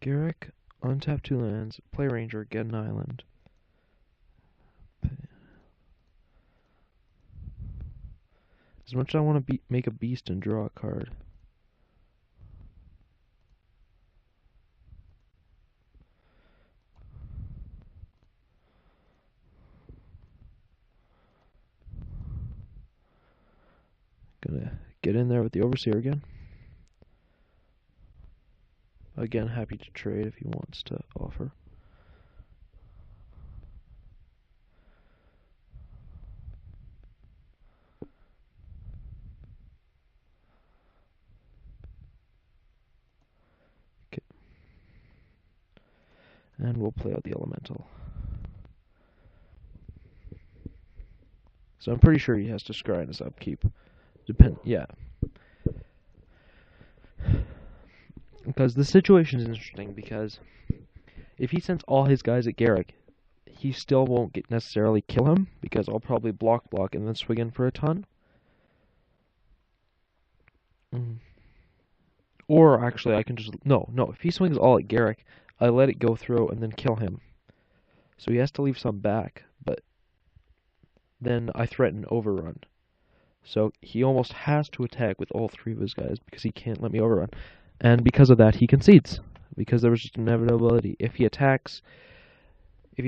Garrick, untap 2 lands, play Ranger, get an island. As much as I want to make a beast and draw a card. Gonna get in there with the Overseer again. Again, happy to trade if he wants to offer. Okay. And we'll play out the Elemental. So I'm pretty sure he has to scry in his upkeep. Yeah. Because the situation is interesting, because if he sends all his guys at Garrick, he still won't necessarily kill him, because I'll probably block and then swing in for a ton. Or actually, I can just... No, if he swings all at Garrick, I let it go through and then kill him. So he has to leave some back, but then I threaten overrun. So he almost has to attack with all 3 of his guys, because he can't let me overrun. And because of that, he concedes. Because there was just an inevitability. If he attacks, I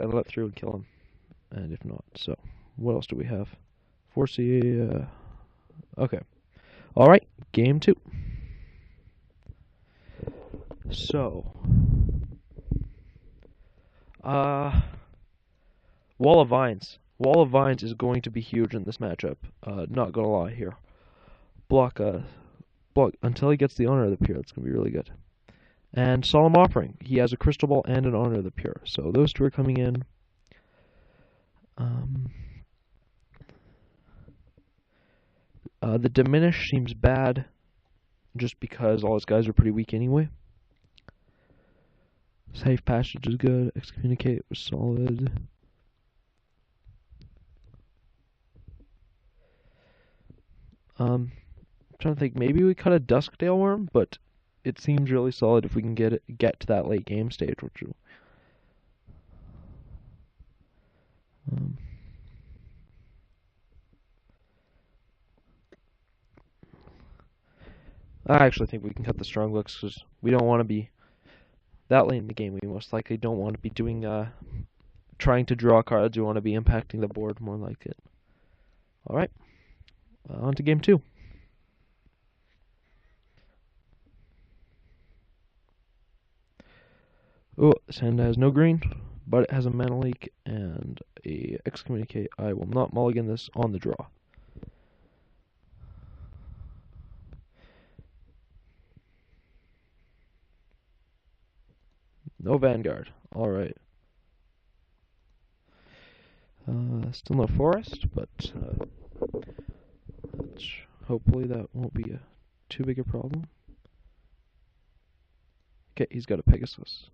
let through and kill him. And if not, so... What else do we have? Forcey... Okay. Alright, game 2. So... Wall of Vines. Wall of Vines is going to be huge in this matchup. Not gonna lie here. Block until he gets the Honor of the Pure. That's gonna be really good. And Solemn Offering. He has a Crystal Ball and an Honor of the Pure. So those 2 are coming in. The Diminish seems bad, just because all his guys are pretty weak anyway. Safe Passage is good. Excommunicate was solid. I'm trying to think. Maybe we cut a Duskdale Worm, but it seems really solid if we can get to that late game stage, which will... I actually think we can cut the Strongbooks, because we don't want to be that late in the game. We most likely don't want to be doing trying to draw cards. We want to be impacting the board more like it. Alright, on to game 2. Oh, this hand has no green, but it has a Mana Leak and a Excommunicate. I will not mulligan this on the draw. No Vanguard. Alright. Still no Forest, but hopefully that won't be too big a problem. Okay, he's got a Pegasus.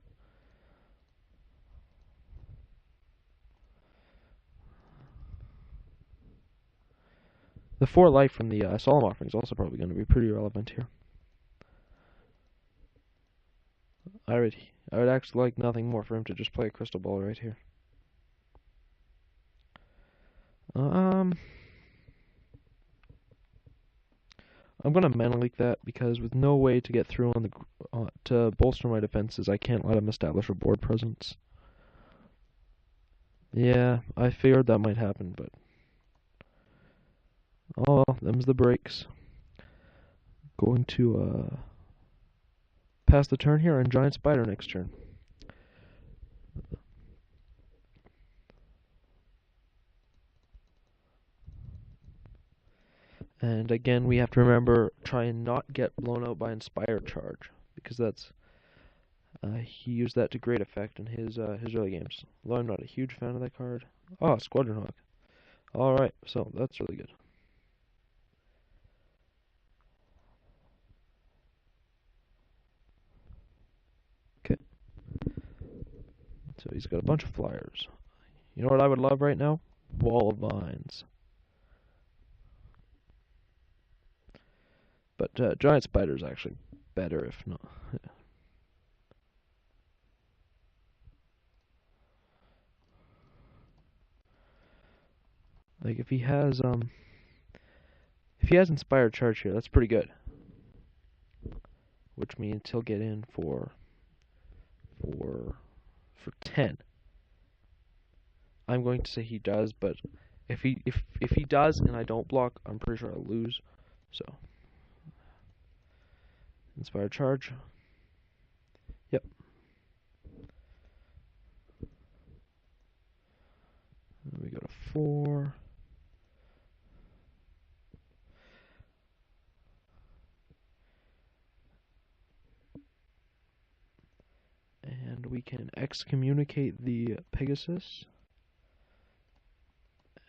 The 4 life from the Solemn Offering is also probably going to be pretty relevant here. I would actually like nothing more for him to just play a Crystal Ball right here. I'm gonna Mana Leak that, because with no way to get through on the to bolster my defenses, I can't let him establish a board presence. Yeah, I figured that might happen, but oh well, them's the breaks. Going to pass the turn here on Giant Spider next turn. And again, we have to remember, try and not get blown out by Inspire Charge, because that's he used that to great effect in his early games. Although I'm not a huge fan of that card. Oh, Squadron Hawk. Alright, so that's really good. Okay. So he's got a bunch of flyers. You know what I would love right now? Wall of Vines. But Giant Spider's actually better, if not. Like if he has Inspired Charge here, that's pretty good. Which means he'll get in for 10. I'm going to say he does, but if he does and I don't block, I'm pretty sure I'll lose. So Inspired Charge. Yep. We go to 4. And we can excommunicate the Pegasus.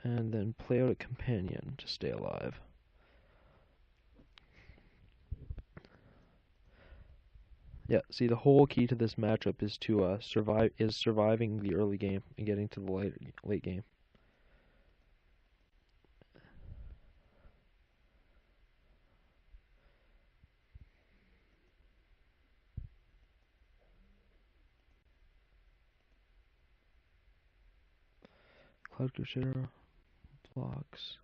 And then play out a companion to stay alive. Yeah, see, the whole key to this matchup is to surviving the early game and getting to the late game. Cloud Crusader blocks,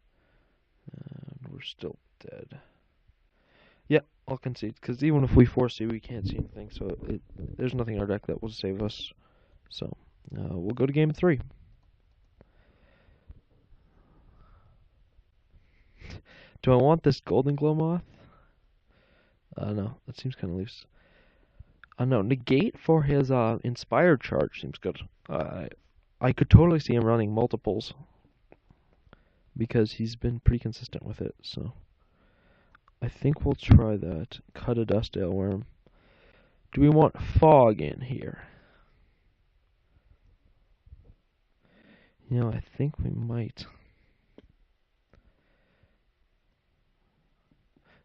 and we're still dead. Yeah, I'll concede, because even if we force you, we can't see anything, so there's nothing in our deck that will save us. So, we'll go to game 3. Do I want this Golden Glow Moth? No, that seems kind of loose. No, negate for his Inspired Charge seems good. I could totally see him running multiples, because he's been pretty consistent with it, so I think we'll try that. Cut a Dustdale Worm. Do we want Fog in here? You know, I think we might.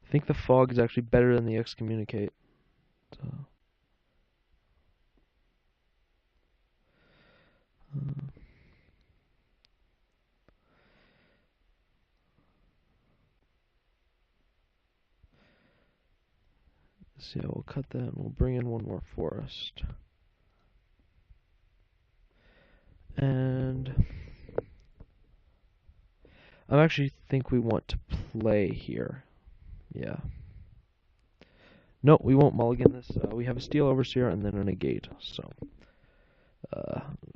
I think the Fog is actually better than the Excommunicate. So, so yeah, we'll cut that and we'll bring in one more Forest. And I actually think we want to play here. Yeah. No, we won't mulligan this. We have a Steel Overseer and then a negate. So,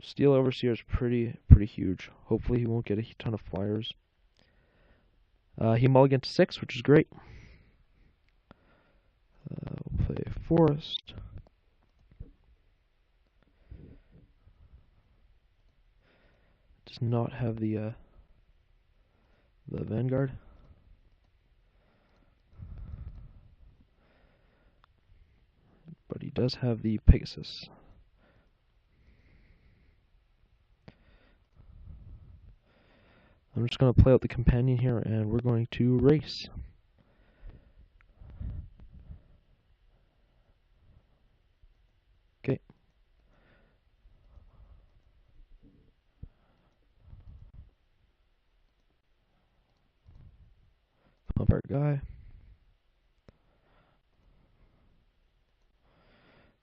Steel Overseer is pretty huge. Hopefully he won't get a ton of flyers. He mulliganed to 6, which is great. We'll play Forest. Does not have the Vanguard. But he does have the Pegasus. I'm just going to play out the companion here, and we're going to race. Okay. Pump our guy.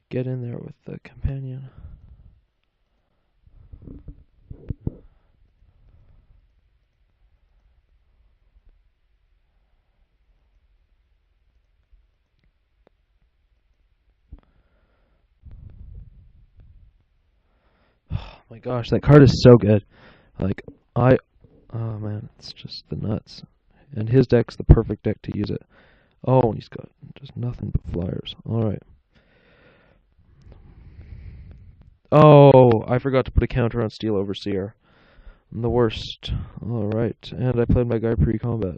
Get in there with the companion. Oh my gosh, that card is so good. Like, oh man, it's just the nuts. And his deck's the perfect deck to use it. Oh, and he's got just nothing but flyers. Alright. Oh, I forgot to put a counter on Steel Overseer. I'm the worst. Alright, and I played my guy pre-combat.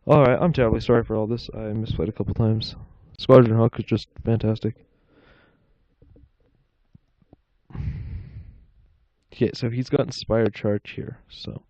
Alright, I'm terribly sorry for all this. I misplayed a couple times. Squadron Hawk is just fantastic. Okay, so he's got Inspired Charge here, so